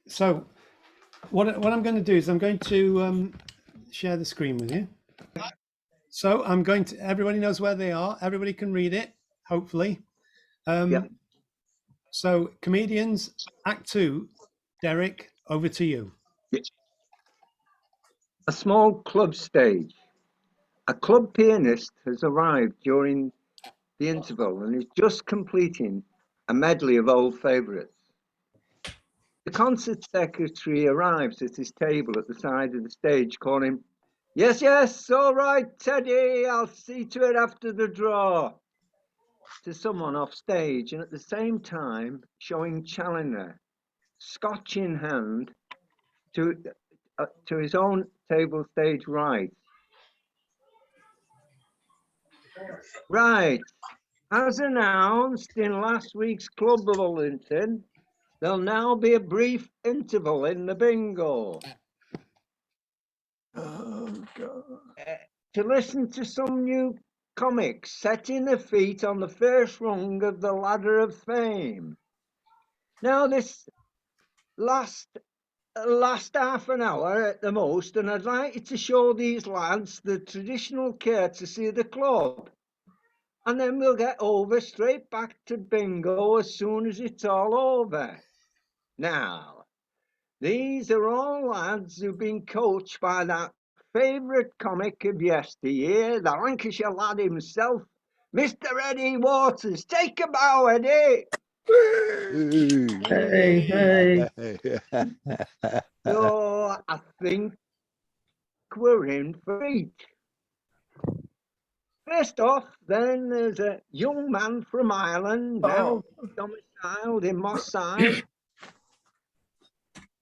So what I'm going to do is I'm going to share the screen with you. So I'm going to, everybody knows where they are. Everybody can read it, hopefully. Yep. So Comedians, Act 2, Derek, over to you. A small club stage. A club pianist has arrived during the interval and is just completing a medley of old favourites. The concert secretary arrives at his table at the side of the stage, calling, "Yes, yes, all right, Teddy, I'll see to it after the draw," to someone off stage, and at the same time showing Challoner, scotch in hand, to his own table stage right. Right, as announced in last week's club bulletin, there'll now be a brief interval in the bingo. Oh, God. To listen to some new comics setting their feet on the first rung of the ladder of fame. Now, this last half an hour at the most, and I'd like you to show these lads the traditional courtesy of the club. And then we'll get over straight back to bingo as soon as it's all over. Now, these are all lads who've been coached by that favourite comic of yesteryear, the Lancashire lad himself, Mr. Eddie Waters. Take a bow, Eddie. Hey. So I think we're in for it. First off, then there's a young man from Ireland, now domiciled in Moss Side.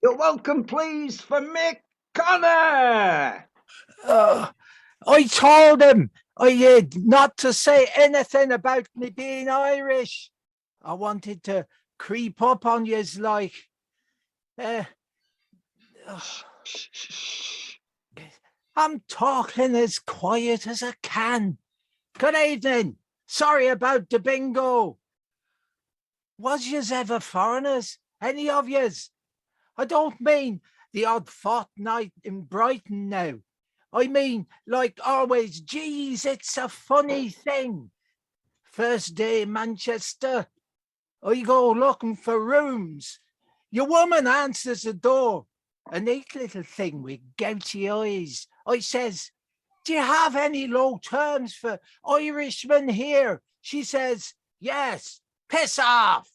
You're welcome, please, for Mick Connor. I told him not to say anything about me being Irish. I wanted to creep up on yous like. I'm talking as quiet as I can. Good evening. Sorry about the bingo. Was yous ever foreigners? Any of yous? I don't mean the odd fortnight in Brighton now. I mean, like always, geez, it's a funny thing. First day in Manchester, I go looking for rooms. Your woman answers the door, a neat little thing with gouty eyes. I says, "Do you have any low terms for Irishmen here?" She says, "Yes, piss off."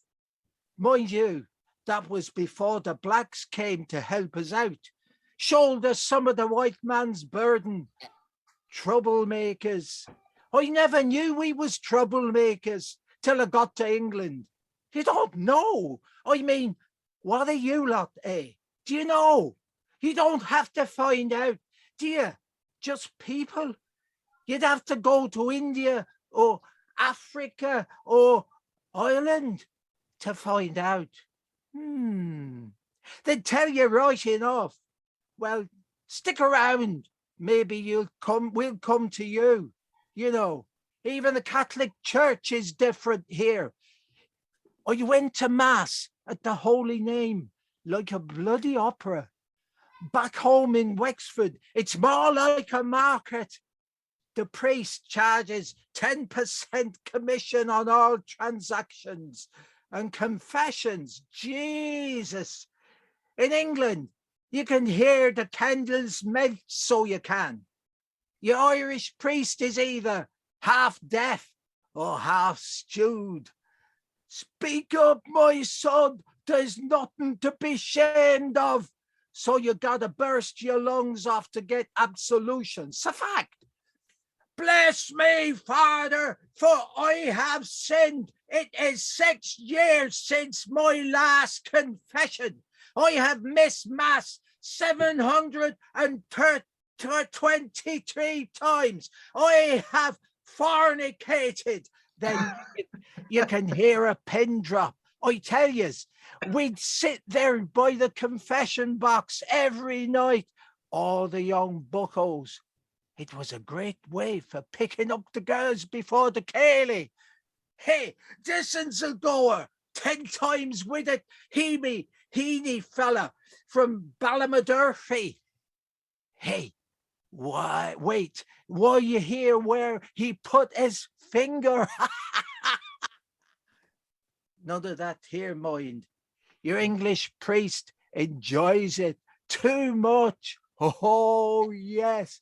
Mind you, that was before the blacks came to help us out, shoulder some of the white man's burden. Troublemakers. I never knew we was troublemakers till I got to England. You don't know. I mean, what are you lot, eh? Do you know? You don't have to find out, do you? Just people. You'd have to go to India or Africa or Ireland to find out. They'd tell you right enough. Well, stick around. Maybe we'll come to you. You know, even the Catholic Church is different here. I went to Mass at the Holy Name like a bloody opera. Back home in Wexford, it's more like a market. The priest charges 10% commission on all transactions and confessions. Jesus. In England, you can hear the candles melt, so you can. Your Irish priest is either half deaf or half stewed. Speak up, my son, there's nothing to be ashamed of. So you gotta burst your lungs off to get absolution. It's a fact. Bless me, Father, for I have sinned. It is 6 years since my last confession. I have missed Mass 723 times. I have fornicated. Then you can hear a pin drop. I tell yous, we'd sit there by the confession box every night, all the young buckos. It was a great way for picking up the girls before the Cayley. Hey, distance'll goer, 10 times with it. He me, heedy fella from Ballymadurfy. Hey, wait, were you hear where he put his finger? None of that here, mind. Your English priest enjoys it too much. Oh, yes.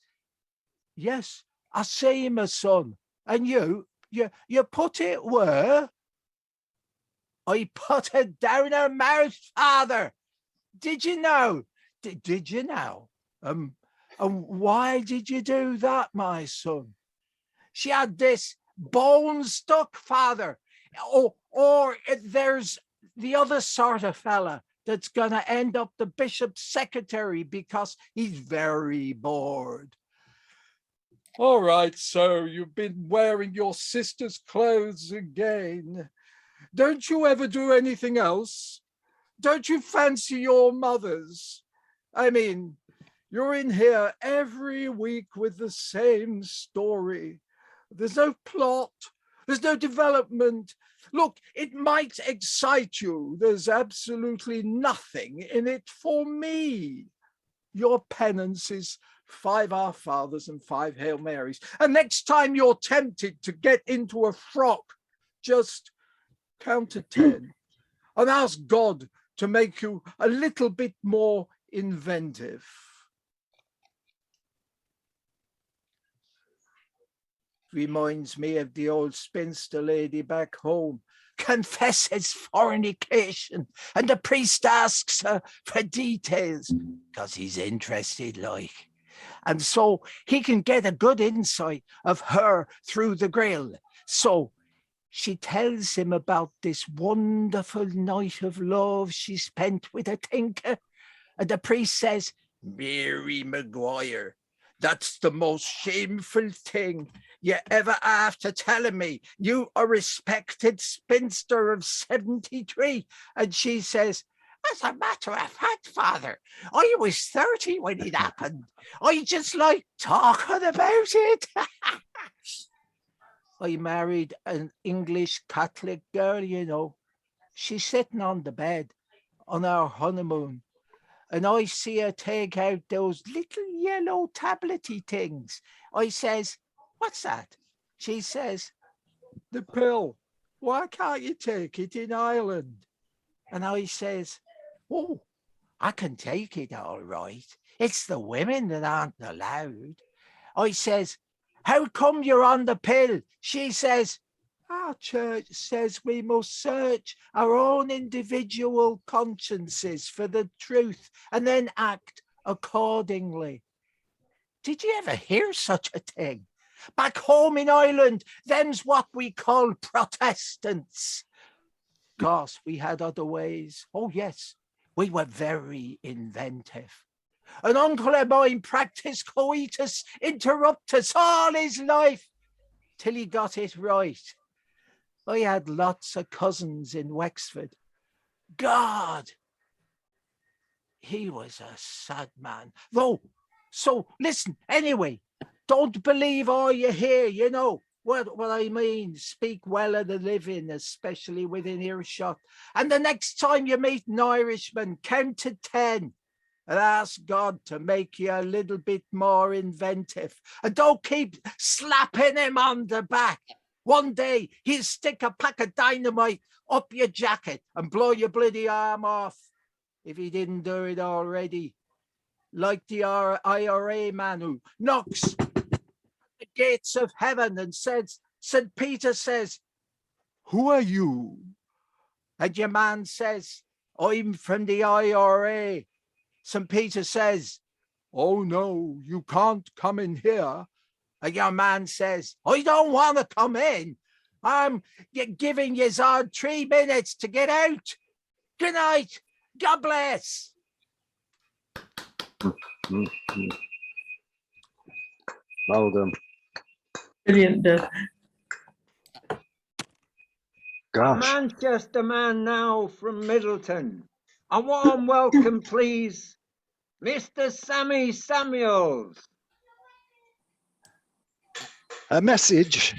Yes, I see, my son. And you put it where? I put it down her mouth, father. Did you know? Did you know? And why did you do that, my son? She had this bone stuck, father. Or there's the other sort of fella that's gonna end up the bishop's secretary because he's very bored. All right, so you've been wearing your sister's clothes again. Don't you ever do anything else? Don't you fancy your mother's? I mean, you're in here every week with the same story. There's no plot. There's no development. Look, it might excite you. There's absolutely nothing in it for me. Your penance is 5 Our Fathers and 5 Hail Marys. And next time you're tempted to get into a frock, just count to 10 and ask God to make you a little bit more inventive. Reminds me of the old spinster lady back home. Confesses fornication, and the priest asks her for details because he's interested, like. And so he can get a good insight of her through the grill. So she tells him about this wonderful night of love she spent with a tinker. And the priest says, Mary Maguire, that's the most shameful thing you ever after telling me. You a respected spinster of 73. And she says, as a matter of fact, father, I was 30 when it happened. I just like talking about it. I married an English Catholic girl, you know. She's sitting on the bed on our honeymoon, and I see her take out those little yellow tablety things. I says, what's that? She says, the pill. Why can't you take it in Ireland? And I says, oh, I can take it all right. It's the women that aren't allowed. I says, how come you're on the pill? She says, our church says we must search our own individual consciences for the truth and then act accordingly. Did you ever hear such a thing? Back home in Ireland, them's what we call Protestants. Gosh, we had other ways. Oh, yes, we were very inventive. An uncle of mine practiced coitus interruptus all his life till he got it right. I had lots of cousins in Wexford. God, he was a sad man. Though, so listen, anyway, don't believe all you hear, you know. What I mean, speak well of the living, especially within earshot. And the next time you meet an Irishman, count to 10 and ask God to make you a little bit more inventive. And don't keep slapping him on the back. One day he'll stick a pack of dynamite up your jacket and blow your bloody arm off, if he didn't do it already. Like the IRA man who knocks the gates of heaven and says, St. Peter says, who are you? And your man says, I'm from the IRA. St. Peter says, oh no, you can't come in here. And your man says, I don't want to come in. I'm giving you 3 minutes to get out. Good night. God bless. Well done. Brilliant. Gosh. Manchester man now from Middleton. A warm welcome, please, Mr. Sammy Samuels. A message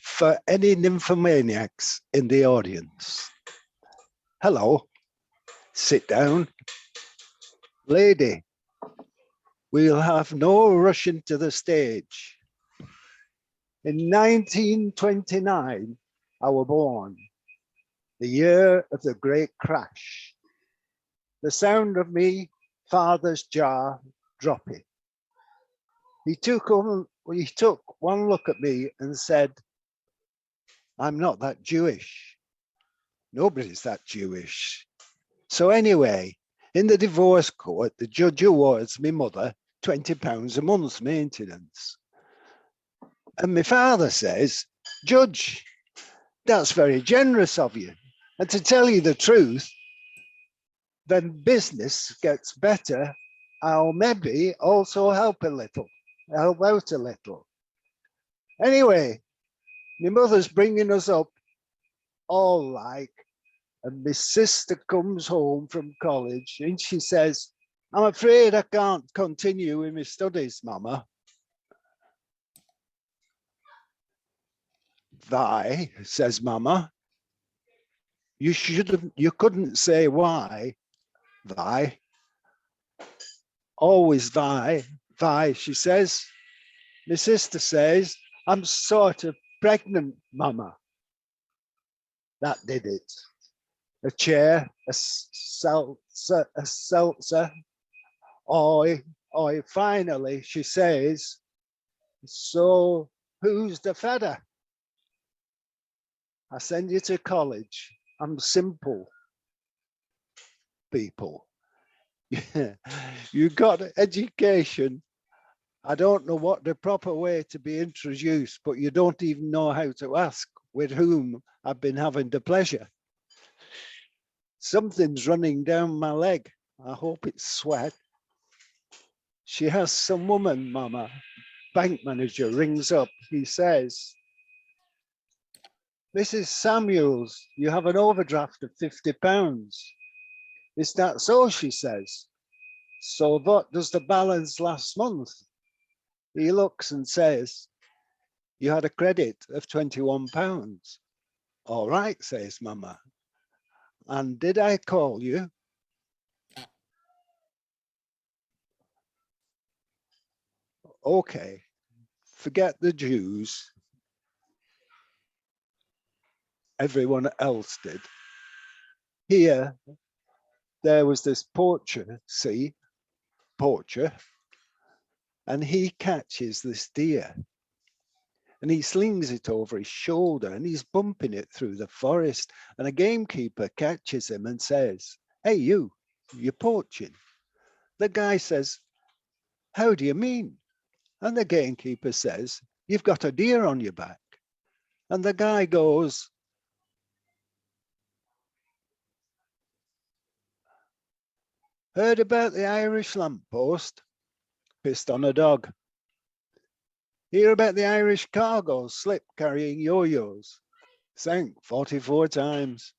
for any nymphomaniacs in the audience. Hello, Sit down. Lady, we'll have no rushing to the stage. In 1929, I was born, the year of the great crash. The sound of me father's jar dropping. He took one look at me and said, I'm not that Jewish. Nobody's that Jewish. So anyway, in the divorce court, the judge awards me mother £20 a month maintenance. And my father says, Judge, that's very generous of you. And to tell you the truth, when business gets better, I'll maybe also help out a little. Anyway, my mother's bringing us up all like, and my sister comes home from college and she says, I'm afraid I can't continue with my studies, Mama. Why, says Mama. You couldn't say why. Why? Always why, she says. My sister says, I'm sort of pregnant, Mama. That did it. A chair, a seltzer. Oi, finally, she says, so who's the fedder? I send you to college. I'm simple, people. You got education. I don't know what the proper way to be introduced, but you don't even know how to ask with whom I've been having the pleasure. Something's running down my leg. I hope it's sweat. She has some woman, Mama. Bank manager rings up. He says, Mrs. Samuels, you have an overdraft of £50. Is that so? She says. So what does the balance last month? He looks and says, you had a credit of £21. All right, says Mama. And did I call you? Okay, forget the Jews. Everyone else did. Here, there was this poacher, and he catches this deer. And he slings it over his shoulder and he's bumping it through the forest. And a gamekeeper catches him and says, hey, you're poaching. The guy says, how do you mean? And the gamekeeper says, you've got a deer on your back. And the guy goes, heard about the Irish lamppost? Pissed on a dog. Hear about the Irish cargo slip carrying yo-yos? Sank 44 times.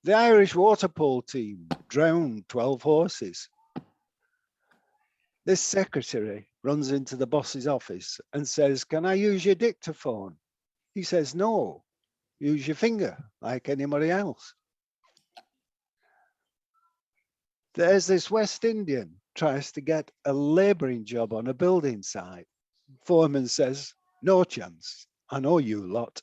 The Irish water polo team drowned 12 horses. This secretary runs into the boss's office and says, can I use your dictaphone? He says, no, use your finger like anybody else. There's this West Indian tries to get a labouring job on a building site. Foreman says, no chance. I know you lot.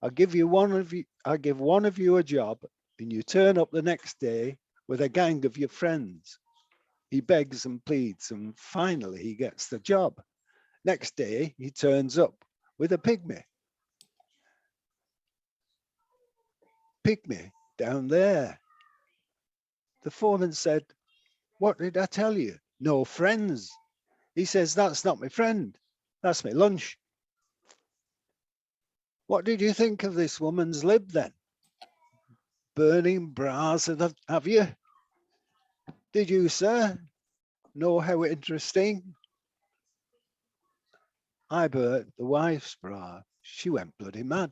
I'll give one of you a job and you turn up the next day with a gang of your friends. He begs and pleads and finally he gets the job. Next day he turns up with a pygmy. Pygmy down there. The foreman said, what did I tell you? No friends. He says, that's not my friend. That's my lunch. What did you think of this woman's lib then? Burning bras, have you? Did you, sir, know how interesting? I burnt the wife's bra. She went bloody mad.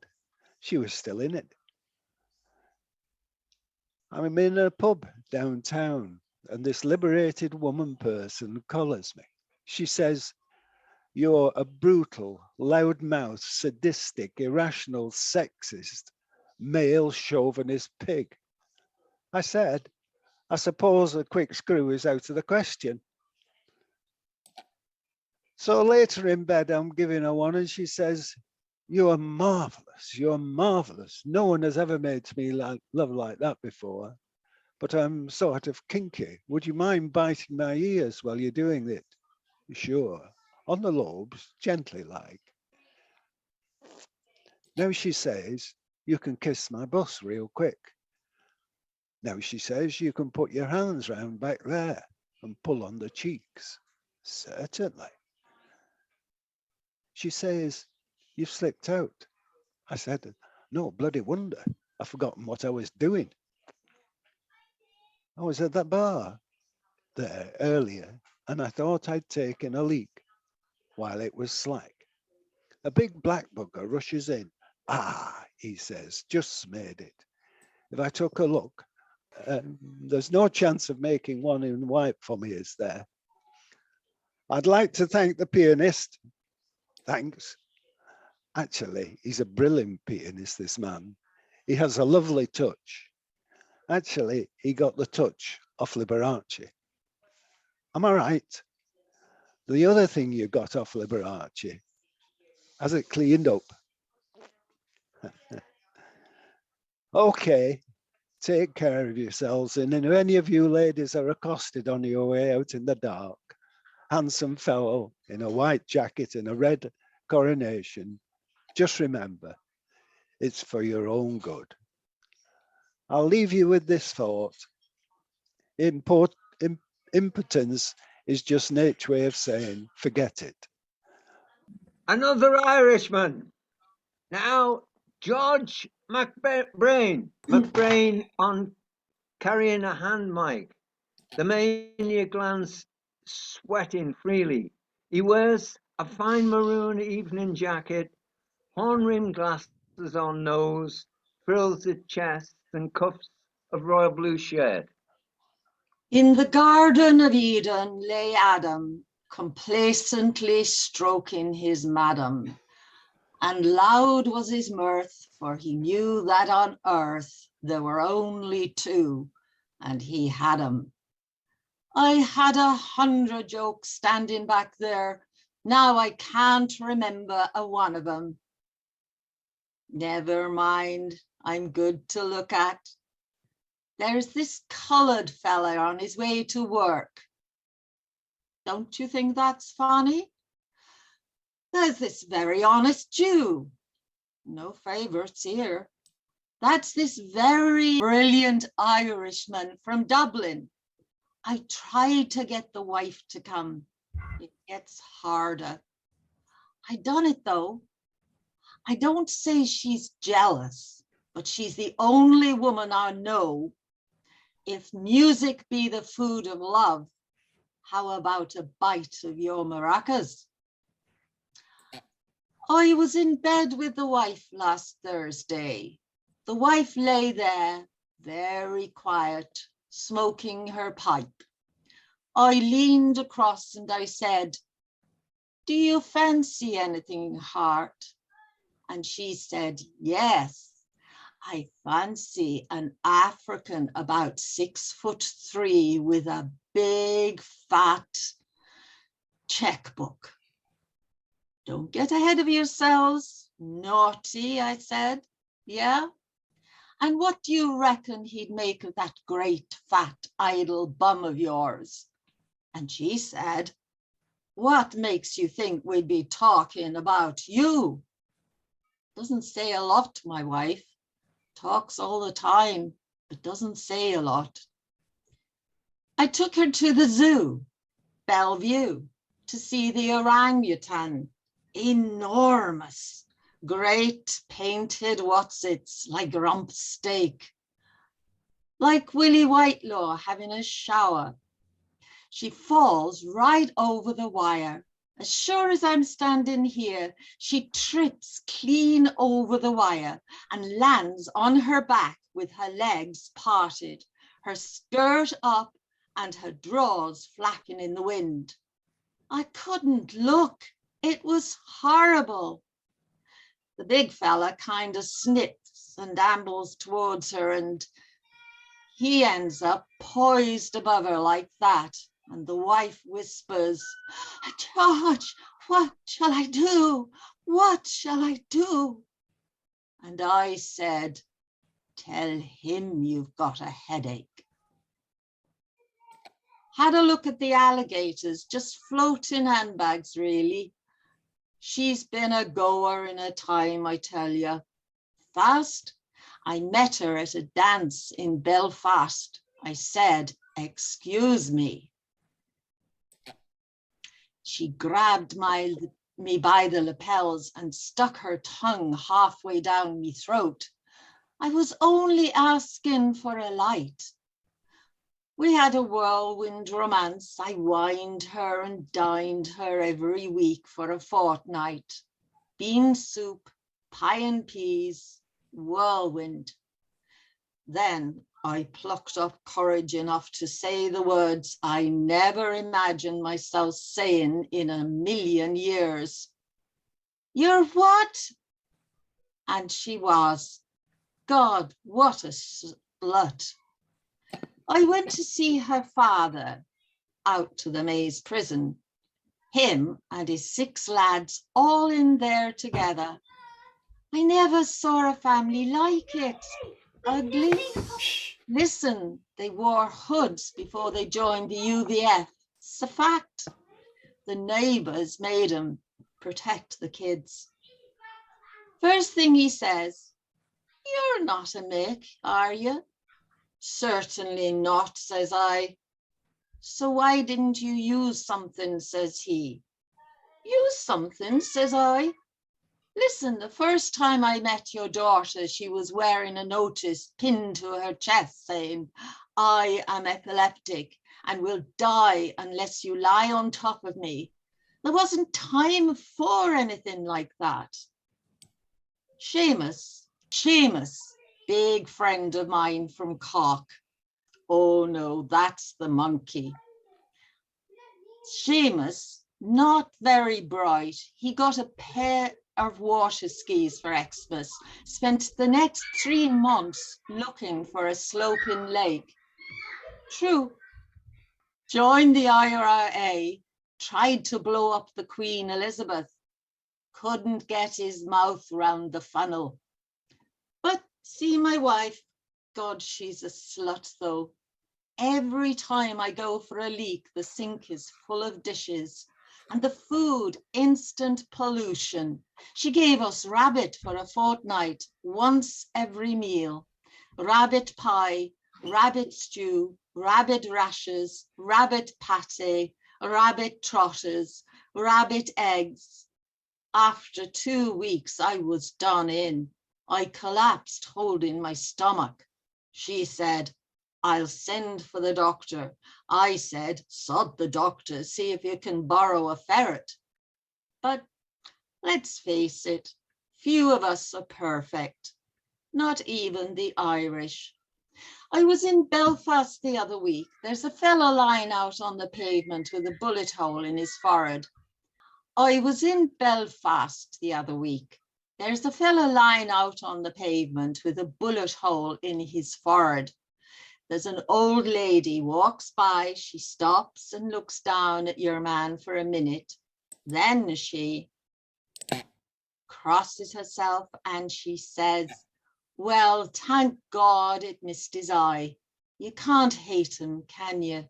She was still in it. I'm in a pub downtown and this liberated woman person collars me. She says, you're a brutal, loudmouth, sadistic, irrational, sexist, male chauvinist pig. I said, I suppose a quick screw is out of the question. So later in bed, I'm giving her one and she says, "You are marvelous. You're marvelous. No one has ever made me love like that before. But I'm sort of kinky. Would you mind biting my ears while you're doing it?" "Sure." On the lobes, gently like. Now she says, "You can kiss my bus real quick." Now she says, "You can put your hands round back there and pull on the cheeks." Certainly. She says, "You've slipped out." I said, "No bloody wonder. I've forgotten what I was doing. I was at that bar there earlier and I thought I'd taken a leak while it was slack. A big black bugger rushes in. 'Ah,' he says, 'just made it.' If I took a look, there's no chance of making one in white for me, is there? I'd like to thank the pianist." Thanks. Actually, he's a brilliant pianist, this man. He has a lovely touch. Actually, he got the touch off Liberace. Am I right? The other thing you got off Liberace, has it cleaned up? Okay, take care of yourselves. And if any of you ladies are accosted on your way out in the dark, handsome fellow in a white jacket and a red coronation, just remember, it's for your own good. I'll leave you with this thought. Impotence is just nature's way of saying, forget it. Another Irishman. Now, George McBrain on carrying a hand mic. The mania glance sweating freely. He wears a fine maroon evening jacket, horn-rimmed glasses on nose, frills at chest, and cuffs of royal blue shirt. In the Garden of Eden lay Adam, complacently stroking his madam, and loud was his mirth, for he knew that on earth there were only two, and he had 'em. I had 100 jokes standing back there. Now I can't remember a one of 'em. Never mind, I'm good to look at. There's this colored fella on his way to work. Don't you think that's funny? There's this very honest Jew. No favorites here. That's this very brilliant Irishman from Dublin. I tried to get the wife to come. It gets harder. I done it though. I don't say she's jealous, but she's the only woman I know. If music be the food of love, how about a bite of your maracas? I was in bed with the wife last Thursday. The wife lay there, very quiet, smoking her pipe. I leaned across and I said, "Do you fancy anything, heart?" And she said, "Yes, I fancy an African about 6'3" with a big fat checkbook." "Don't get ahead of yourselves. Naughty," I said. "Yeah? And what do you reckon he'd make of that great fat idle bum of yours?" And she said, "What makes you think we'd be talking about you?" Doesn't say a lot, my wife. Talks all the time, but doesn't say a lot. I took her to the zoo, Bellevue, to see the orangutan. Enormous, great painted what's-its like rump steak. Like Willie Whitelaw having a shower. She falls right over the wire. As sure as I'm standing here, she trips clean over the wire and lands on her back with her legs parted, her skirt up and her drawers flapping in the wind. I couldn't look. It was horrible. The big fella kind of sniffs and ambles towards her and he ends up poised above her like that. And the wife whispers, George, what shall I do? What shall I do? And I said, tell him you've got a headache. Had a look at the alligators, just floating handbags, really. She's been a goer in her time, I tell you. Fast, I met her at a dance in Belfast. I said, excuse me. She grabbed me by the lapels and stuck her tongue halfway down me throat. I was only asking for a light. We had a whirlwind romance. I wined her and dined her every week for a fortnight. Bean soup, pie and peas, whirlwind. Then I plucked up courage enough to say the words I never imagined myself saying in a million years. You're what? And she was. God, what a slut. I went to see her father out to the Maze prison. Him and his 6 lads all in there together. I never saw a family like it. Ugly. Listen, they wore hoods before they joined the UVF. It's a fact. The neighbors made them protect the kids. First thing he says, you're not a Mick, are you? Certainly not, says I. So why didn't you use something, says he. Use something, says I. Listen, the first time I met your daughter, she was wearing a notice pinned to her chest saying, I am epileptic and will die unless you lie on top of me. There wasn't time for anything like that. Seamus, big friend of mine from Cork. Oh no, that's the monkey. Seamus, not very bright. He got a pair of water skis for Xmas, spent the next 3 months looking for a sloping lake. True. Joined the IRA, tried to blow up the Queen Elizabeth. Couldn't get his mouth round the funnel. But see my wife, God, she's a slut though. Every time I go for a leak, the sink is full of dishes and the food, instant pollution. She gave us rabbit for a fortnight, once every meal. Rabbit pie, rabbit stew, rabbit rashes, rabbit pate, rabbit trotters, rabbit eggs. After 2 weeks, I was done in. I collapsed holding my stomach. She said, I'll send for the doctor. I said, sod the doctor, see if you can borrow a ferret. But let's face it, few of us are perfect, not even the Irish. I was in Belfast the other week. There's a fellow lying out on the pavement with a bullet hole in his forehead. I was in Belfast the other week. There's a fellow lying out on the pavement with a bullet hole in his forehead. There's an old lady walks by, she stops and looks down at your man for a minute. Then she crosses herself and she says, well, thank God it missed his eye. You can't hate him, can you?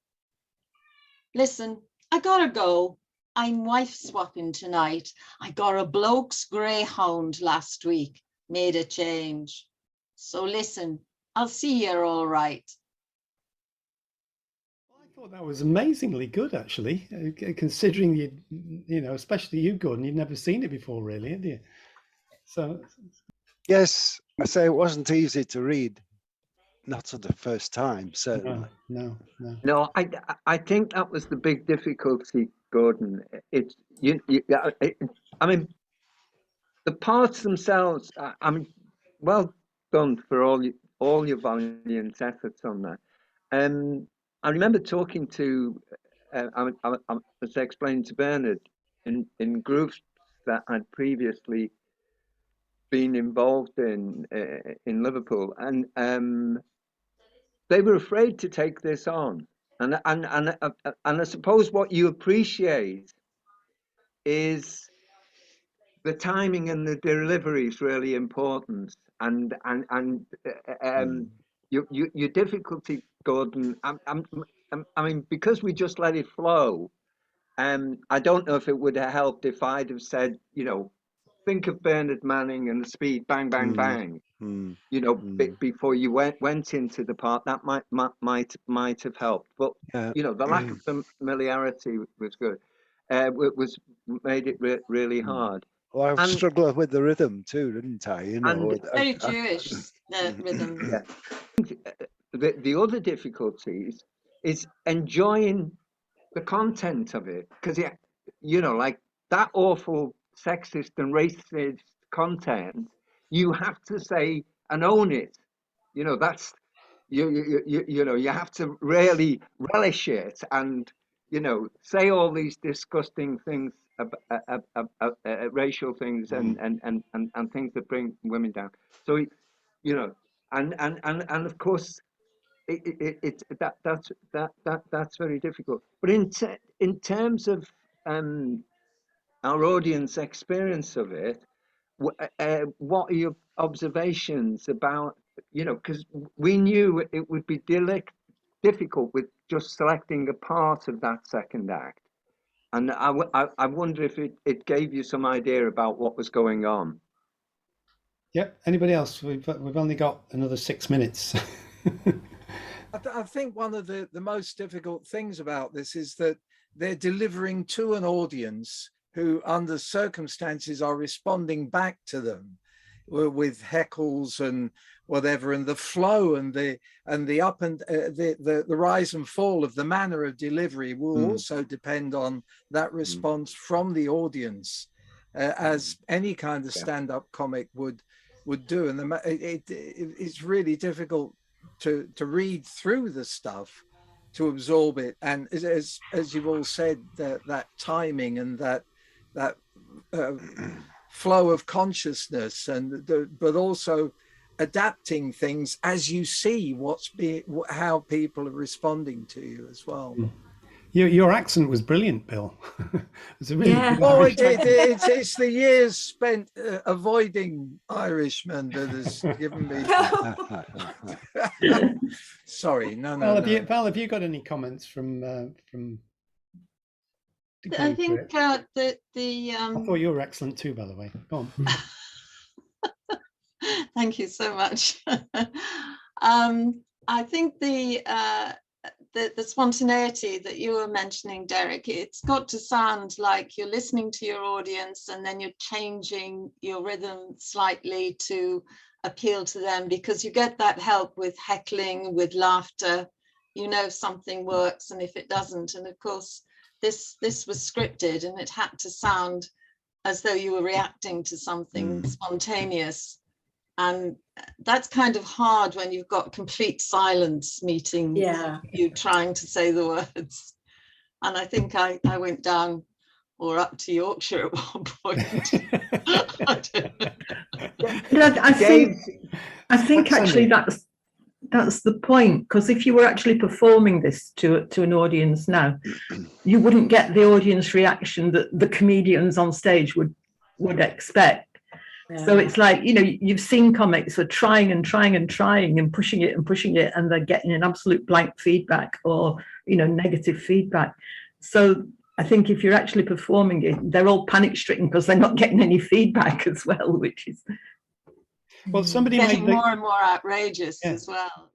Listen, I gotta go. I'm wife swapping tonight. I got a bloke's greyhound last week, made a change. So listen, I'll see you're all right. I thought that was amazingly good, actually, considering you know, especially you, Gordon, you'd never seen it before, really, had you? So, Yes, I say it wasn't easy to read, not for the first time, certainly. no. No, I think that was the big difficulty, Gordon. It's I mean, the parts themselves. I mean, well done for all your valiant efforts on that. I remember talking to, as I explained to Bernard, in groups that I'd previously been involved in Liverpool, and they were afraid to take this on. And I suppose what you appreciate is the timing and the delivery is really important. And your difficulty, Gordon. I mean, because we just let it flow. I don't know if it would have helped if I'd have said, you know, think of Bernard Manning and the speed, bang, bang, bang. You know, before you went into the part, that might have helped. But you know, the lack of familiarity was good. Was made it really hard. Well, I struggled with the rhythm too, didn't I? You know, very Jewish rhythm. Yeah. The other difficulties is enjoying the content of it, because you know, like that awful sexist and racist content, you have to say and own it. You know, that's you know, you have to really relish it, and you know, say all these disgusting things about racial things and things that bring women down. So you know, and of course that's very difficult. But in terms of our audience experience of it, what are your observations about, you know, because we knew it would be difficult with just selecting a part of that second act, and I wonder if it gave you some idea about what was going on. Yep. Anybody else? We've only got another 6 minutes. I think one of the most difficult things about this is that they're delivering to an audience who, under circumstances, are responding back to them with heckles and whatever, and the flow and the up and the rise and fall of the manner of delivery will also depend on that response from the audience, as any kind of stand-up comic would do. And it's really difficult to read through the stuff, to absorb it, and as you've all said, that timing and that flow of consciousness, and but also adapting things as you see how people are responding to you as well. Your accent was brilliant, Bill. It's a really good Irish it's the years spent avoiding Irishman that has given me. Sorry, no. Val, have you got any comments from? I think I thought you were excellent too, by the way. Go on. Thank you so much. I think the spontaneity that you were mentioning, Derek, it's got to sound like you're listening to your audience and then you're changing your rhythm slightly to appeal to them, because you get that help with heckling, with laughter. You know if something works and if it doesn't. And of course, this was scripted, and it had to sound as though you were reacting to something spontaneous. And that's kind of hard when you've got complete silence meeting you trying to say the words. And I think I went down or up to Yorkshire at one point. I think actually that's the point, because if you were actually performing this to an audience now, you wouldn't get the audience reaction that the comedians on stage would expect. So it's like, you know, you've seen comics who are trying and pushing it, and they're getting an absolute blank feedback or, you know, negative feedback. So I think if you're actually performing it, they're all panic stricken because they're not getting any feedback as well, which is well, somebody getting more and more outrageous as well.